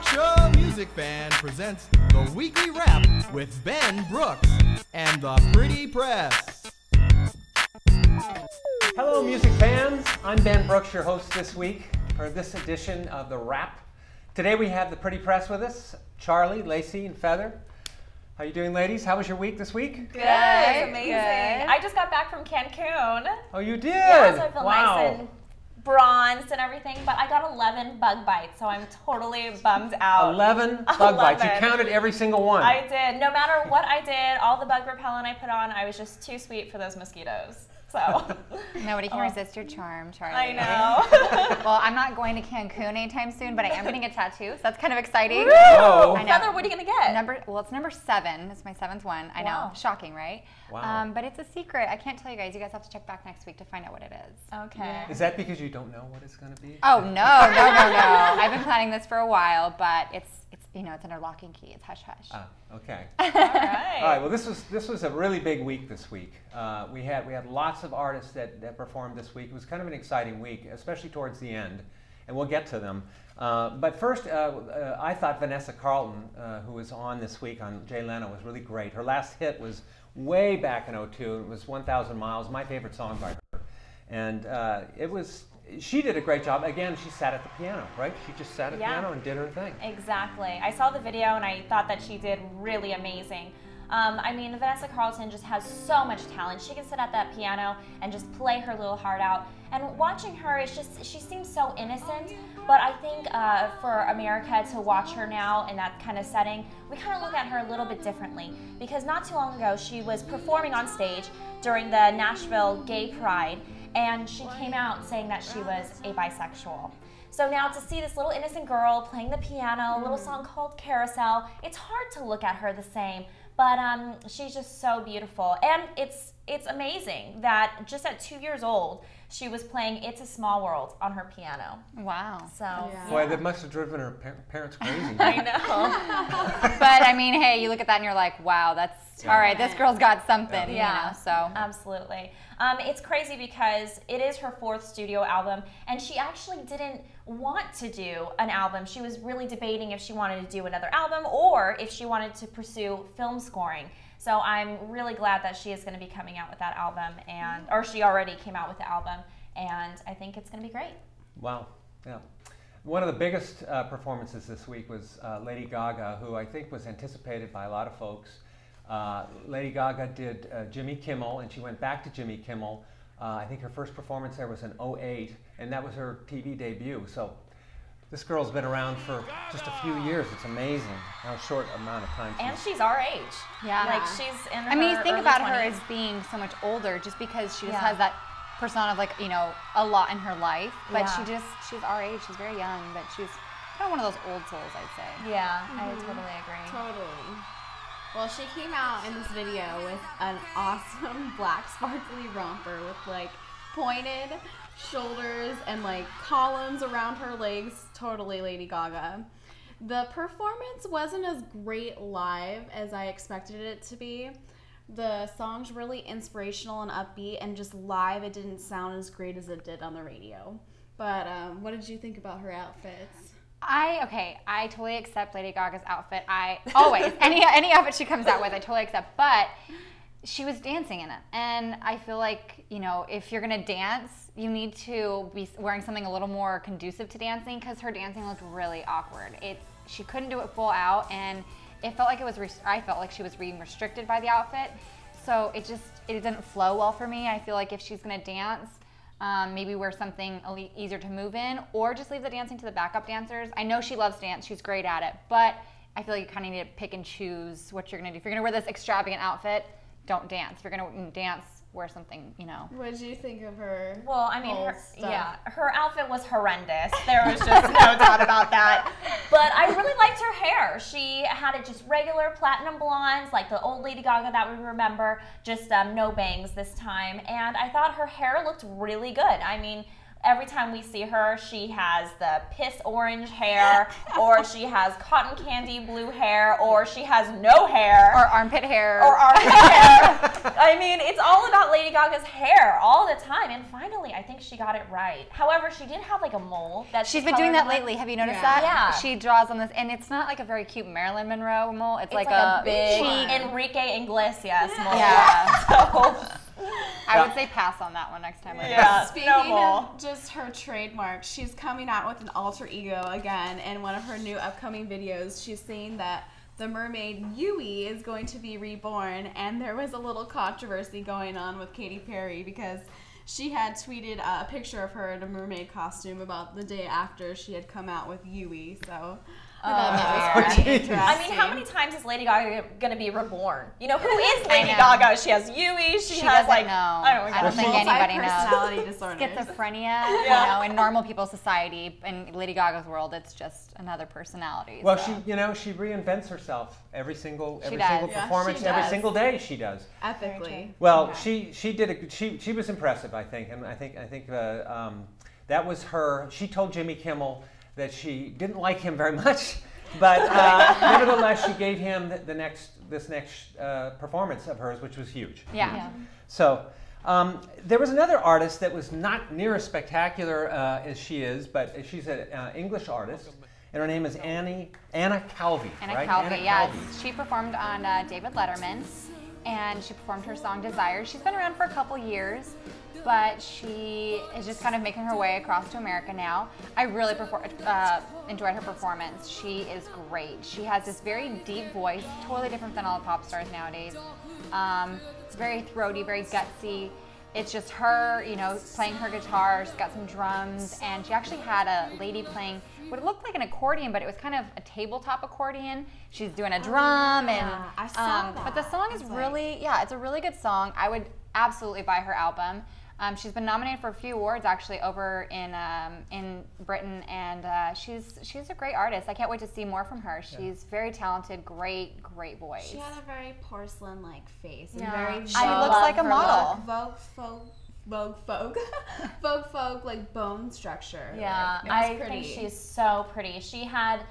Show Music Band presents the Weekly Wrap with Ben Brooks and the Pretty Press. Hello, music fans. I'm Ben Brooks, your host this week for this edition of the Wrap. Today we have the Pretty Press with us, Charlie, Lacey, and Feather. How you doing, ladies? How was your week this week? Good, amazing. Good. I just got back from Cancun. Oh, you did? Yeah, so I feel nice and bronzed and everything, but I got 11 bug bites, so I'm totally bummed out. 11 bug bites. You counted every single one. I did. No matter what I did, all the bug repellent I put on, I was just too sweet for those mosquitoes. So nobody can resist your charm, Charlie. I know. Well, I'm not going to Cancun anytime soon, but I am getting a tattoo, so that's kind of exciting. Oh. I know. Feather, what are you gonna get? It's number 7. It's my 7th one. I know, shocking, right? Wow. But it's a secret. I can't tell you guys. You guys have to check back next week to find out what it is. Okay. Yeah. Is that because you don't know what it's going to be? Oh no. I've been planning this for a while, but it's under lock and key. It's hush hush. Okay. All right. All right. Well, this was a really big week this week. We had lots of artists that performed this week. It was kind of an exciting week, especially towards the end, and we'll get to them. But first, I thought Vanessa Carlton, who was on this week on Jay Leno, was really great. Her last hit was way back in '02. It was 1,000 Miles, my favorite song by her, and she did a great job. Again, she sat at the piano, right? She just sat at the piano and did her thing. Exactly. I saw the video and I thought that she did really amazing. I mean, Vanessa Carlton just has so much talent. She can sit at that piano and just play her little heart out. And watching her, it's just, she seems so innocent. But I think for America to watch her now in that kind of setting, we kind of look at her a little bit differently. Because not too long ago, she was performing on stage during the Nashville Gay Pride. And she came out saying that she was a bisexual. So now to see this little innocent girl playing the piano, a little song called Carousel, it's hard to look at her the same, but she's just so beautiful. And it's amazing that just at 2 years old, she was playing It's a Small World on her piano. Wow. So, Boy, that must have driven her parents crazy. I know. But I mean, hey, you look at that and you're like, wow, that's all right. This girl's got something. Yeah. You know, so Absolutely. It's crazy because it is her 4th studio album, and she actually didn't want to do an album. She was really debating if she wanted to do another album or if she wanted to pursue film scoring. So I'm really glad that she is going to be coming out with that album, or she already came out with the album, and I think it's going to be great. Wow. Yeah. One of the biggest performances this week was Lady Gaga, who I think was anticipated by a lot of folks. Lady Gaga did Jimmy Kimmel, and she went back to Jimmy Kimmel. I think her first performance there was in '08, and that was her TV debut. So this girl's been around for just a few years. It's amazing how short amount of time. And she's our age. yeah, Like she's in her I mean, you think early about 20s. her as being so much older, just because she just has that persona of like a lot in her life. But she's our age. She's very young, but she's kind of one of those old souls, I'd say. Yeah, I totally agree. Totally. Well, she came out in this video with an awesome black sparkly romper with like pointed shoulders and like columns around her legs. Totally Lady Gaga. The performance wasn't as great live as I expected it to be. The song's really inspirational and upbeat, and just live it didn't sound as great as it did on the radio. But what did you think about her outfits? I totally accept Lady Gaga's outfit. I always any outfit she comes out with, I totally accept. But she was dancing in it, and I feel like if you're gonna dance, you need to be wearing something a little more conducive to dancing, because her dancing looked really awkward. She couldn't do it full out, and it felt like I felt like she was being restricted by the outfit. So it didn't flow well for me. I feel like if she's gonna dance, maybe wear something easier to move in, or just leave the dancing to the backup dancers. I know she loves dance, she's great at it, but I feel like you kind of need to pick and choose what you're gonna do. If you're gonna wear this extravagant outfit, don't dance. If you're gonna dance, wear something, What did you think of her? Well, I mean, her outfit was horrendous. There was just no doubt about that. But I really liked her hair. She had it just regular platinum blondes, like the old Lady Gaga that we remember, just no bangs this time. And I thought her hair looked really good. I mean, every time we see her, she has the piss orange hair, or she has cotton candy blue hair, or she has no hair. Or armpit hair. Or armpit hair. I mean, it's all about Lady Gaga's hair all the time. And finally, I think she got it right. However, she did have like a mole that she's been doing that lately. Have you noticed that? Yeah. She draws on this, and it's not like a very cute Marilyn Monroe mole. It's like a big cheek. Enrique Iglesias mole. Yeah. So, I would say pass on that one next time. yeah. Speaking No mole. of just her trademark, she's coming out with an alter ego again. In one of her new upcoming videos, she's saying that the mermaid Yui is going to be reborn, and there was a little controversy going on with Katy Perry because she had tweeted a picture of her in a mermaid costume about the day after she had come out with Yui. So that was pretty interesting. I mean, how many times is Lady Gaga going to be reborn? You know, who is Lady Gaga? She has Yui. She has like, know. I don't think anybody knows. Personality disorder. Schizophrenia, you know, in normal people's society, in Lady Gaga's world, it's just another personality. Well, so. she reinvents herself every single does. performance, she every does. single day she does. Ethically. Well, she was impressive, I think, and I think that was her. She told Jimmy Kimmel that she didn't like him very much, but nevertheless she gave him this next performance of hers, which was huge. Yeah. So there was another artist that was not near as spectacular as she is, but she's an English artist, and her name is Anna Calvi. Anna right? Calvi, Anna yes. Calvi. She performed on David Letterman, and she performed her song Desire. She's been around for a couple years, but she is just kind of making her way across to America now. I really enjoyed her performance. She is great. She has this very deep voice, totally different than all the pop stars nowadays. It's very throaty, very gutsy. It's just her, you know, playing her guitar. She's got some drums, and she actually had a lady playing what looked like an accordion, but it was kind of a tabletop accordion. She's doing a drum, and I saw that. but the song is really, it's a really good song. I would absolutely buy her album. She's been nominated for a few awards actually over in Britain, and she's a great artist. I can't wait to see more from her. She's very talented, great voice. She had a very porcelain-like face. And Yeah. very She looks like a model. Vogue, like bone structure. Yeah, Like, I it was think pretty. she's so pretty. She had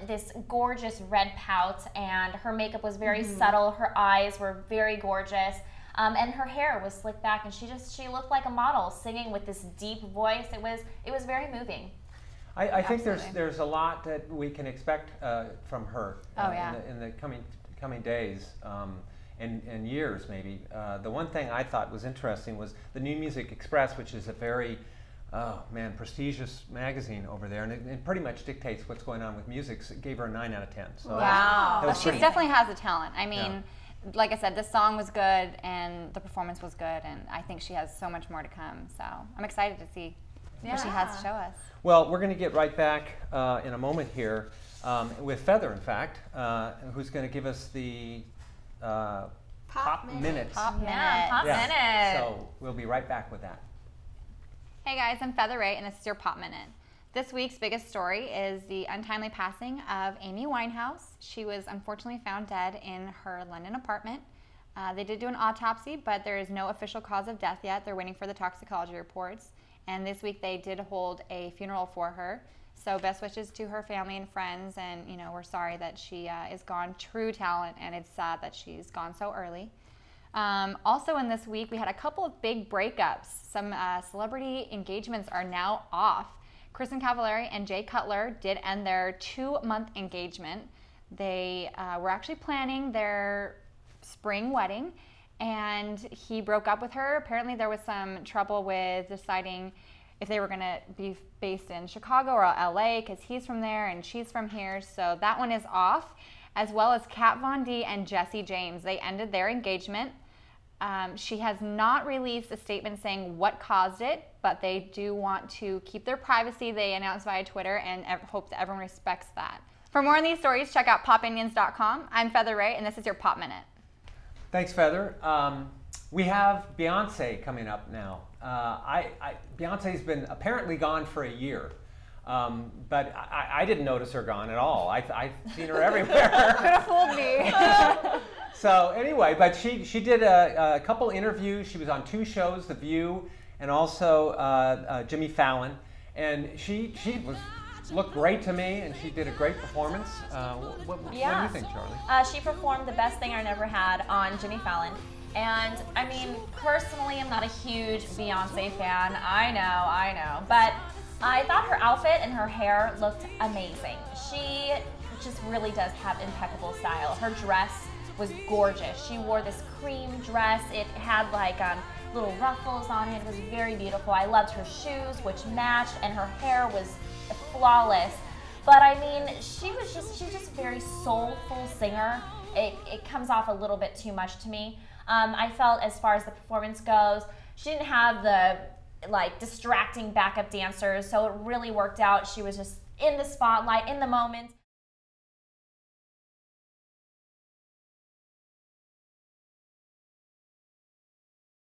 this gorgeous red pout, and her makeup was very subtle. Her eyes were very gorgeous. And her hair was slicked back, and she looked like a model singing with this deep voice. It was very moving. I think there's a lot that we can expect from her in the coming days and years maybe. The one thing I thought was interesting was the New Music Express, which is a very prestigious magazine over there, and it pretty much dictates what's going on with music. So it gave her a 9 out of 10. So Wow. that was She pretty- definitely has the talent. I mean, like I said, this song was good, and the performance was good, and I think she has so much more to come. So I'm excited to see what she has to show us. Well, we're going to get right back in a moment here with Feather, in fact, who's going to give us the Pop Minute. Pop Minute. Yeah, Pop Minute. So we'll be right back with that. Hey guys, I'm Feather Ray, and this is your Pop Minute. This week's biggest story is the untimely passing of Amy Winehouse. She was unfortunately found dead in her London apartment. They did do an autopsy, but there is no official cause of death yet. They're waiting for the toxicology reports. And this week they did hold a funeral for her. So best wishes to her family and friends, and we're sorry that she is gone. True talent, and it's sad that she's gone so early. Also in this week, we had a couple of big breakups. Some celebrity engagements are now off. Kristen Cavallari and Jay Cutler did end their 2-month engagement. They were actually planning their spring wedding, and he broke up with her. Apparently there was some trouble with deciding if they were going to be based in Chicago or LA, because he's from there and she's from here. So that one is off, as well as Kat Von D and Jesse James. They ended their engagement. She has not released a statement saying what caused it, but they do want to keep their privacy. They announced via Twitter, and hope that everyone respects that. For more on these stories, check out popinions.com. I'm Feather Ray, and this is your Pop Minute. Thanks, Feather. We have Beyonce coming up now. Beyonce's been apparently gone for a year, but I didn't notice her gone at all. I've seen her everywhere. Could have fooled me. So anyway, but she did a couple interviews. She was on 2 shows, The View and also Jimmy Fallon. And she looked great to me, and she did a great performance. What do you think, Charlie? She performed the best thing I never had on Jimmy Fallon. And I mean, personally, I'm not a huge Beyonce fan. I know. But I thought her outfit and her hair looked amazing. She just really does have impeccable style. Her dress was gorgeous. She wore this cream dress. It had like little ruffles on it. It was very beautiful. I loved her shoes, which matched, and her hair was flawless. But I mean, she's just a very soulful singer. It comes off a little bit too much to me. I felt as far as the performance goes, she didn't have the like distracting backup dancers, so it really worked out. She was just in the spotlight, in the moment.